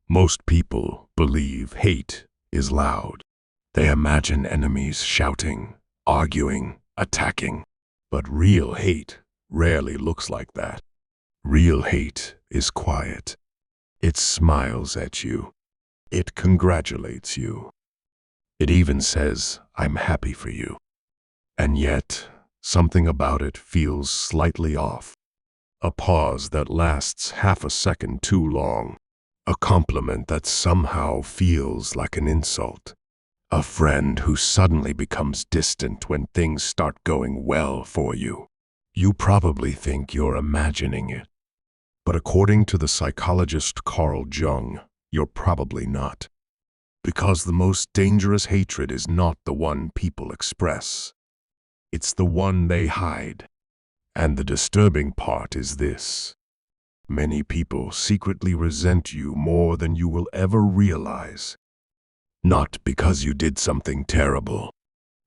Most people believe hate is loud. They imagine enemies shouting, arguing, attacking. But real hate rarely looks like that. Real hate is quiet. It smiles at you. It congratulates you. It even says, "I'm happy for you." And yet, something about it feels slightly off. A pause that lasts half a second too long. A compliment that somehow feels like an insult. A friend who suddenly becomes distant when things start going well for you. You probably think you're imagining it. But according to the psychologist Carl Jung, you're probably not. Because the most dangerous hatred is not the one people express. It's the one they hide. And the disturbing part is this. Many people secretly resent you more than you will ever realize. Not because you did something terrible,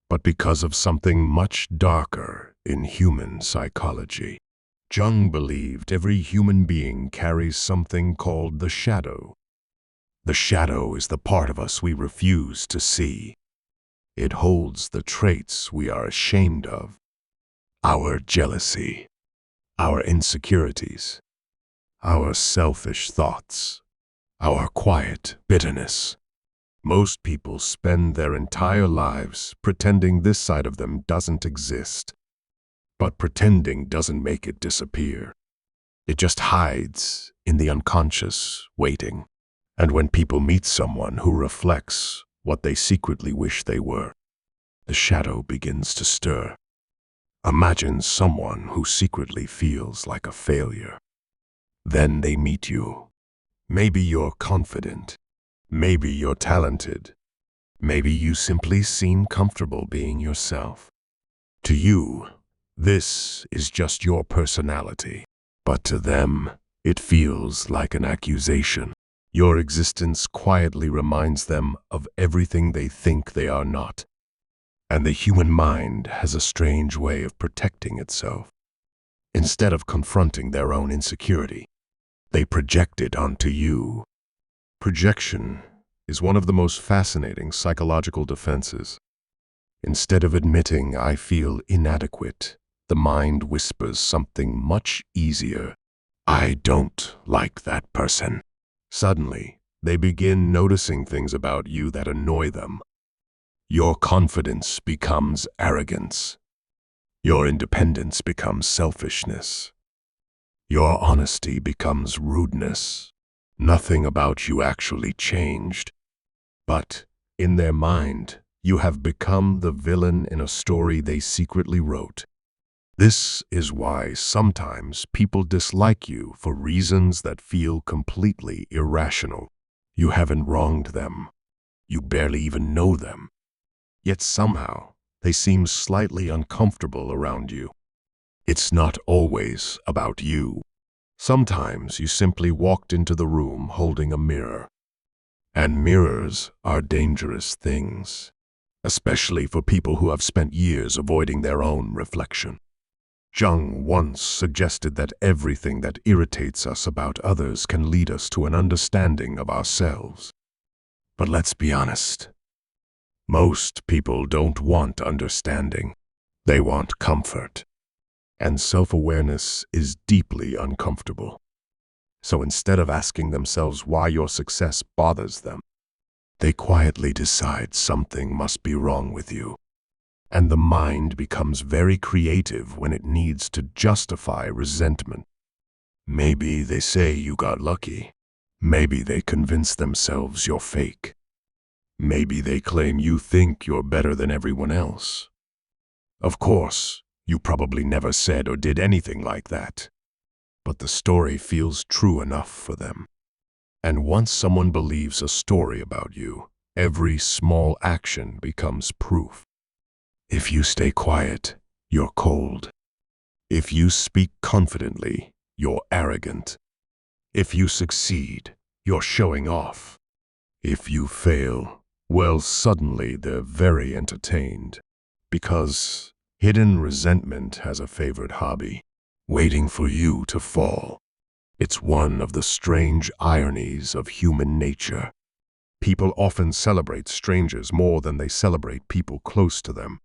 but because of something much darker in human psychology. Jung believed every human being carries something called the shadow. The shadow is the part of us we refuse to see. It holds the traits we are ashamed of. Our jealousy, our insecurities, our selfish thoughts, our quiet bitterness. Most people spend their entire lives pretending this side of them doesn't exist. But pretending doesn't make it disappear. It just hides in the unconscious, waiting. And when people meet someone who reflects what they secretly wish they were, the shadow begins to stir. Imagine someone who secretly feels like a failure. Then they meet you. Maybe you're confident. Maybe you're talented. Maybe you simply seem comfortable being yourself. To you, this is just your personality. But to them, it feels like an accusation. Your existence quietly reminds them of everything they think they are not. And the human mind has a strange way of protecting itself. Instead of confronting their own insecurity, they project it onto you. Projection is one of the most fascinating psychological defenses. Instead of admitting "I feel inadequate," the mind whispers something much easier. "I don't like that person." Suddenly, they begin noticing things about you that annoy them. Your confidence becomes arrogance. Your independence becomes selfishness. Your honesty becomes rudeness. Nothing about you actually changed. But in their mind, you have become the villain in a story they secretly wrote. This is why sometimes people dislike you for reasons that feel completely irrational. You haven't wronged them. You barely even know them. Yet somehow, they seem slightly uncomfortable around you. It's not always about you. Sometimes you simply walked into the room holding a mirror. And mirrors are dangerous things, especially for people who have spent years avoiding their own reflection. Jung once suggested that everything that irritates us about others can lead us to an understanding of ourselves. But let's be honest. Most people don't want understanding. They want comfort. And self-awareness is deeply uncomfortable. So instead of asking themselves why your success bothers them, they quietly decide something must be wrong with you. And the mind becomes very creative when it needs to justify resentment. Maybe they say you got lucky. Maybe they convince themselves you're fake. Maybe they claim you think you're better than everyone else. Of course, you probably never said or did anything like that. But the story feels true enough for them. And once someone believes a story about you, every small action becomes proof. If you stay quiet, you're cold. If you speak confidently, you're arrogant. If you succeed, you're showing off. If you fail, well, suddenly they're very entertained. Because hidden resentment has a favorite hobby, waiting for you to fall. It's one of the strange ironies of human nature. People often celebrate strangers more than they celebrate people close to them,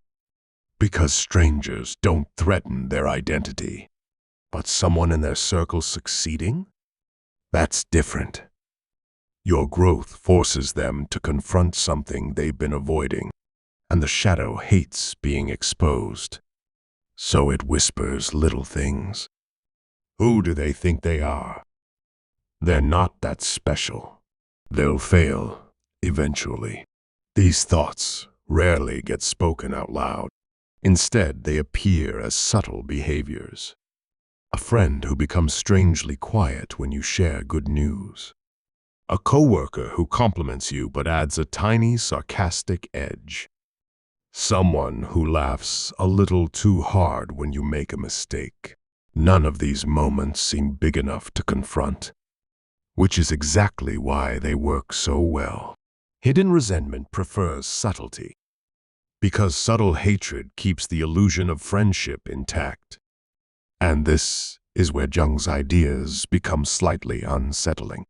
because strangers don't threaten their identity. But someone in their circle succeeding? That's different. Your growth forces them to confront something they've been avoiding, and the shadow hates being exposed. So it whispers little things. Who do they think they are? They're not that special. They'll fail, eventually. These thoughts rarely get spoken out loud. Instead, they appear as subtle behaviors. A friend who becomes strangely quiet when you share good news. A coworker who compliments you but adds a tiny sarcastic edge. Someone who laughs a little too hard when you make a mistake. None of these moments seem big enough to confront, which is exactly why they work so well. Hidden resentment prefers subtlety, because subtle hatred keeps the illusion of friendship intact. And this is where Jung's ideas become slightly unsettling.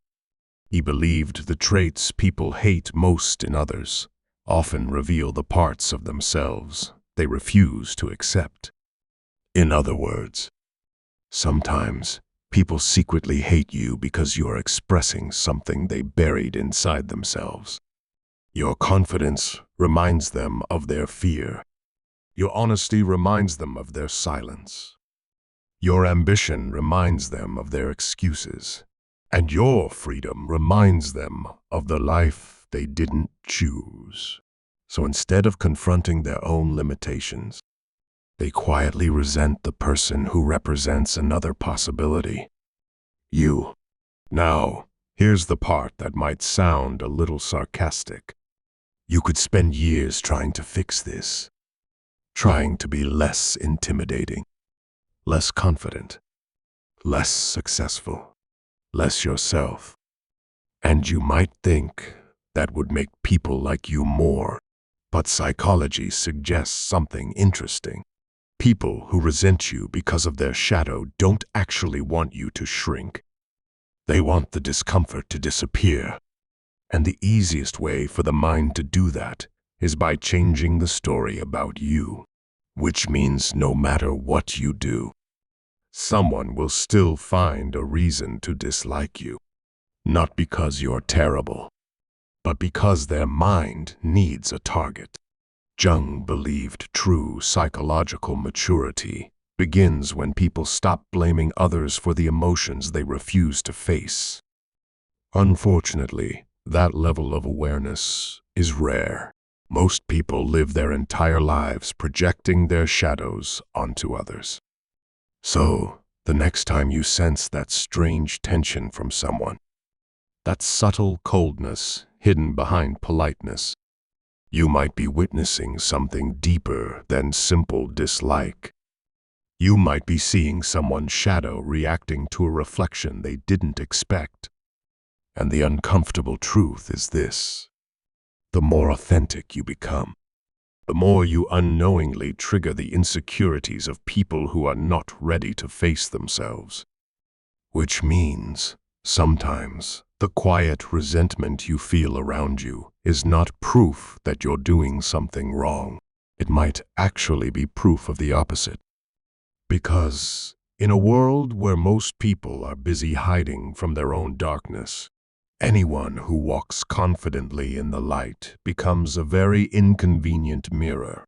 He believed the traits people hate most in others often reveal the parts of themselves they refuse to accept. In other words, sometimes people secretly hate you because you're expressing something they buried inside themselves. Your confidence reminds them of their fear. Your honesty reminds them of their silence. Your ambition reminds them of their excuses. And your freedom reminds them of the life they didn't choose. So instead of confronting their own limitations, they quietly resent the person who represents another possibility. You. Now, here's the part that might sound a little sarcastic. You could spend years trying to fix this, trying to be less intimidating, less confident, less successful, less yourself. And you might think that would make people like you more. But psychology suggests something interesting. People who resent you because of their shadow don't actually want you to shrink. They want the discomfort to disappear. And the easiest way for the mind to do that is by changing the story about you. Which means no matter what you do, someone will still find a reason to dislike you. Not because you're terrible, but because their mind needs a target. Jung believed true psychological maturity begins when people stop blaming others for the emotions they refuse to face. Unfortunately, that level of awareness is rare. Most people live their entire lives projecting their shadows onto others. So, the next time you sense that strange tension from someone, that subtle coldness hidden behind politeness, you might be witnessing something deeper than simple dislike. You might be seeing someone's shadow reacting to a reflection they didn't expect. And the uncomfortable truth is this: the more authentic you become, the more you unknowingly trigger the insecurities of people who are not ready to face themselves. Which means, sometimes, the quiet resentment you feel around you is not proof that you're doing something wrong. It might actually be proof of the opposite. Because, in a world where most people are busy hiding from their own darkness, anyone who walks confidently in the light becomes a very inconvenient mirror.